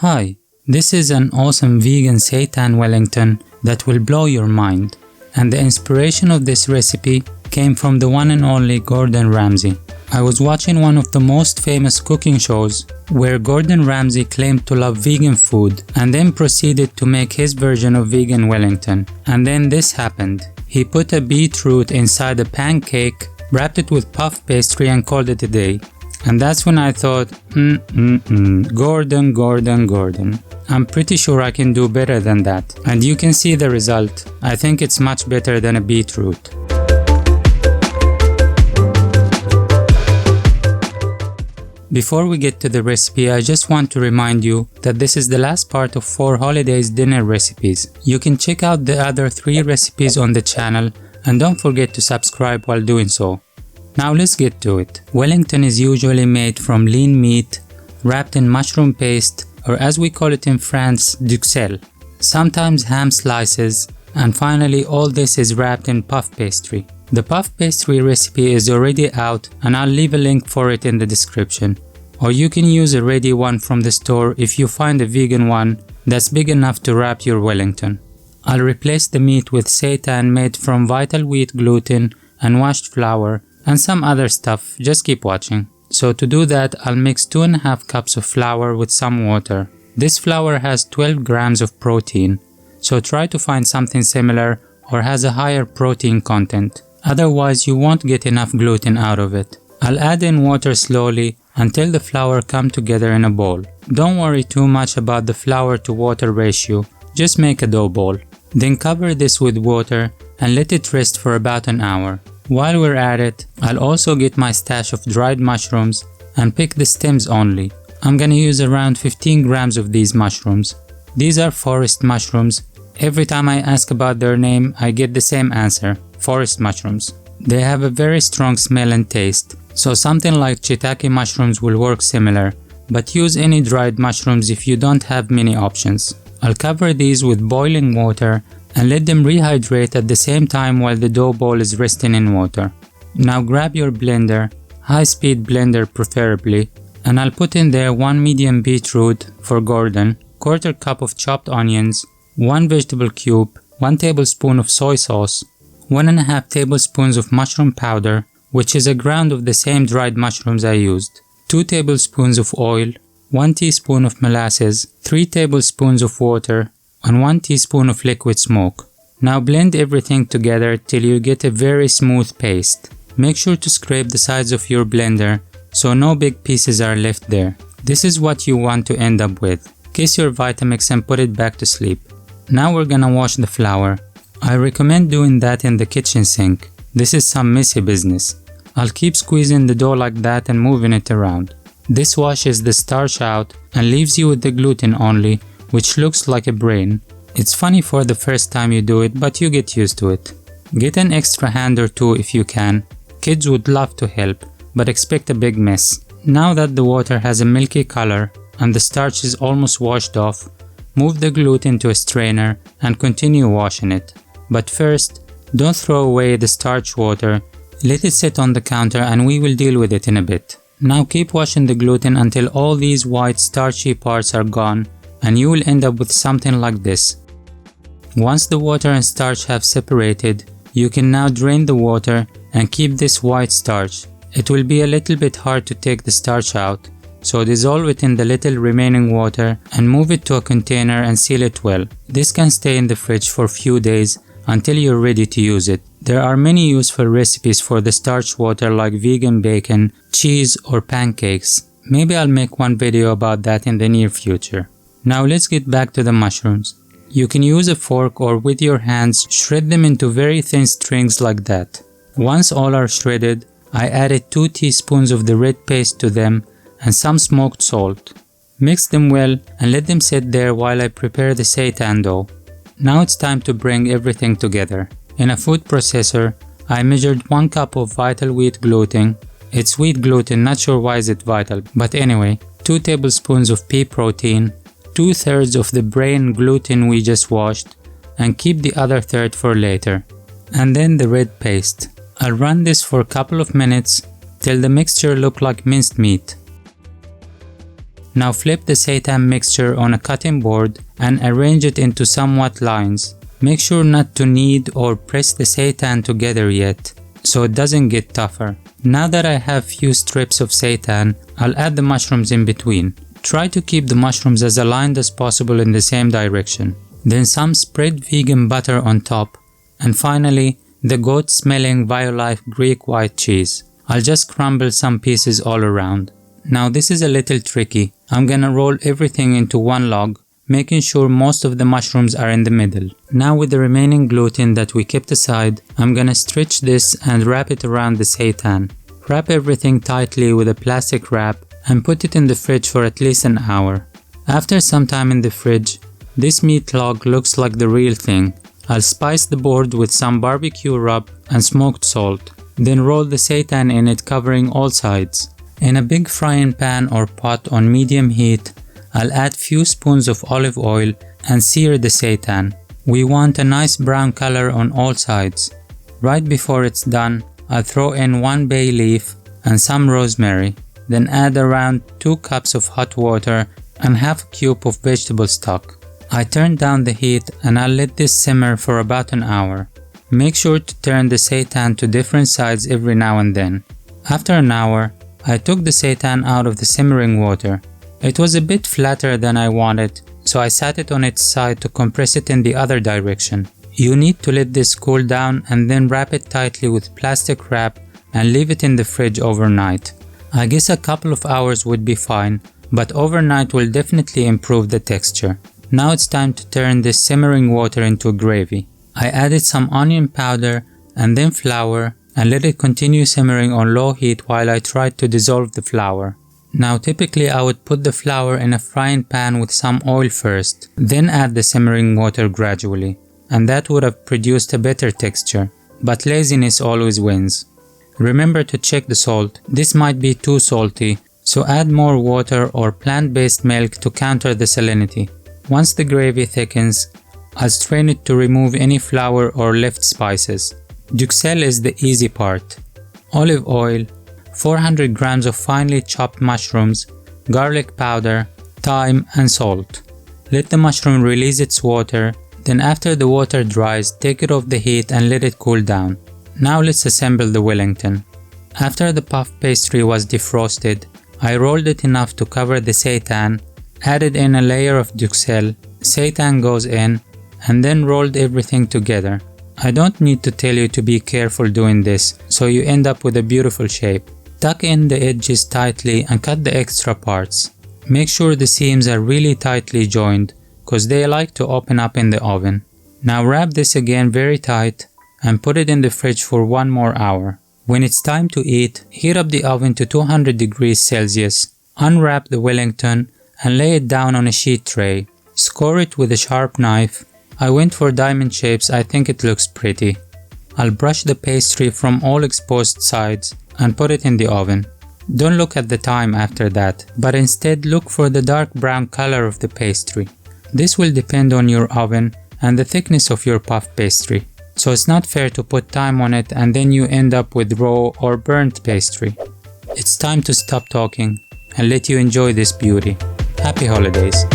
Hi, this is an awesome vegan seitan Wellington that will blow your mind, and the inspiration of this recipe came from the one and only Gordon Ramsay. I was watching one of the most famous cooking shows where Gordon Ramsay claimed to love vegan food and then proceeded to make his version of vegan Wellington. And then this happened. He put a beetroot inside a pancake, wrapped it with puff pastry and called it a day. And that's when I thought, Gordon. I'm pretty sure I can do better than that. And you can see the result. I think it's much better than a beetroot. Before we get to the recipe, I just want to remind you that this is the last part of 4 holidays dinner recipes. You can check out the other 3 recipes on the channel and don't forget to subscribe while doing so. Now let's get to it. Wellington is usually made from lean meat, wrapped in mushroom paste, or as we call it in France, Duxelles. Sometimes ham slices, and finally all this is wrapped in puff pastry. The puff pastry recipe is already out and I'll leave a link for it in the description. Or you can use a ready one from the store if you find a vegan one that's big enough to wrap your Wellington. I'll replace the meat with seitan made from vital wheat gluten and washed flour and some other stuff, just keep watching. So to do that, I'll mix 2.5 cups of flour with some water. This flour has 12 grams of protein, so try to find something similar or has a higher protein content. Otherwise, you won't get enough gluten out of it. I'll add in water slowly until the flour comes together in a bowl. Don't worry too much about the flour to water ratio, just make a dough ball. Then cover this with water and let it rest for about an hour. While we're at it, I'll also get my stash of dried mushrooms and pick the stems only. I'm gonna use around 15 grams of these mushrooms. These are forest mushrooms. Every time I ask about their name, I get the same answer, forest mushrooms. They have a very strong smell and taste, so something like shiitake mushrooms will work similar, but use any dried mushrooms if you don't have many options. I'll cover these with boiling water and let them rehydrate at the same time while the dough ball is resting in water. Now grab your blender, high-speed blender preferably, and I'll put in there 1 medium beetroot for Gordon, 1/4 cup of chopped onions, 1 vegetable cube, 1 tablespoon of soy sauce, 1.5 tablespoons of mushroom powder, which is a ground of the same dried mushrooms I used, 2 tablespoons of oil, 1 teaspoon of molasses, 3 tablespoons of water, and 1 teaspoon of liquid smoke. Now blend everything together till you get a very smooth paste. Make sure to scrape the sides of your blender so no big pieces are left there. This is what you want to end up with. Kiss your Vitamix and put it back to sleep. Now we're gonna wash the flour. I recommend doing that in the kitchen sink. This is some messy business. I'll keep squeezing the dough like that and moving it around. This washes the starch out and leaves you with the gluten only, which looks like a brain. It's funny for the first time you do it, but you get used to it. Get an extra hand or two if you can. Kids would love to help, but expect a big mess. Now that the water has a milky color and the starch is almost washed off, move the gluten to a strainer and continue washing it. But first, don't throw away the starch water. Let it sit on the counter and we will deal with it in a bit. Now keep washing the gluten until all these white starchy parts are gone, and you will end up with something like this. Once the water and starch have separated, you can now drain the water and keep this white starch. It will be a little bit hard to take the starch out, so dissolve it in the little remaining water and move it to a container and seal it well. This can stay in the fridge for a few days until you're ready to use it. There are many useful recipes for the starch water like vegan bacon, cheese, or pancakes. Maybe I'll make one video about that in the near future. Now let's get back to the mushrooms. You can use a fork or with your hands shred them into very thin strings like that. Once all are shredded, I added 2 teaspoons of the red paste to them and some smoked salt. Mix them well and let them sit there while I prepare the seitan dough. Now it's time to bring everything together. In a food processor, I measured 1 cup of vital wheat gluten. It's wheat gluten, not sure why is it vital, but anyway, 2 tablespoons of pea protein, 2/3 of the brain gluten we just washed, and keep the other third for later. And then the red paste. I'll run this for a couple of minutes till the mixture looks like minced meat. Now flip the seitan mixture on a cutting board and arrange it into somewhat lines. Make sure not to knead or press the seitan together yet, so it doesn't get tougher. Now that I have few strips of seitan, I'll add the mushrooms in between. Try to keep the mushrooms as aligned as possible in the same direction. Then some spread vegan butter on top, and finally the goat-smelling Violife Greek white cheese. I'll just crumble some pieces all around. Now this is a little tricky. I'm gonna roll everything into one log, making sure most of the mushrooms are in the middle. Now with the remaining gluten that we kept aside, I'm gonna stretch this and wrap it around the seitan. Wrap everything tightly with a plastic wrap and put it in the fridge for at least an hour. After some time in the fridge, this meat log looks like the real thing. I'll spice the board with some barbecue rub and smoked salt, then roll the seitan in it, covering all sides. In a big frying pan or pot on medium heat, I'll add few spoons of olive oil and sear the seitan. We want a nice brown color on all sides. Right before it's done, I'll throw in 1 bay leaf and some rosemary. Then add around 2 cups of hot water and half a cube of vegetable stock. I turn down the heat and I'll let this simmer for about an hour. Make sure to turn the seitan to different sides every now and then. After an hour, I took the seitan out of the simmering water. It was a bit flatter than I wanted, so I sat it on its side to compress it in the other direction. You need to let this cool down and then wrap it tightly with plastic wrap and leave it in the fridge overnight. I guess a couple of hours would be fine, but overnight will definitely improve the texture. Now it's time to turn this simmering water into a gravy. I added some onion powder and then flour and let it continue simmering on low heat while I tried to dissolve the flour. Now typically I would put the flour in a frying pan with some oil first, then add the simmering water gradually, and that would have produced a better texture, but laziness always wins. Remember to check the salt. This might be too salty, so add more water or plant-based milk to counter the salinity. Once the gravy thickens, I'll strain it to remove any flour or left spices. Duxelles is the easy part. Olive oil, 400 grams of finely chopped mushrooms, garlic powder, thyme and salt. Let the mushroom release its water, then after the water dries, take it off the heat and let it cool down. Now let's assemble the Wellington. After the puff pastry was defrosted, I rolled it enough to cover the seitan, added in a layer of Duxelles, seitan goes in, and then rolled everything together. I don't need to tell you to be careful doing this, so you end up with a beautiful shape. Tuck in the edges tightly and cut the extra parts. Make sure the seams are really tightly joined, cause they like to open up in the oven. Now wrap this again very tight and put it in the fridge for 1 more hour. When it's time to eat, heat up the oven to 200 degrees Celsius, unwrap the Wellington and lay it down on a sheet tray. Score it with a sharp knife. I went for diamond shapes, I think it looks pretty. I'll brush the pastry from all exposed sides and put it in the oven. Don't look at the time after that, but instead look for the dark brown color of the pastry. This will depend on your oven and the thickness of your puff pastry. So it's not fair to put time on it and then you end up with raw or burnt pastry. It's time to stop talking and let you enjoy this beauty. Happy holidays!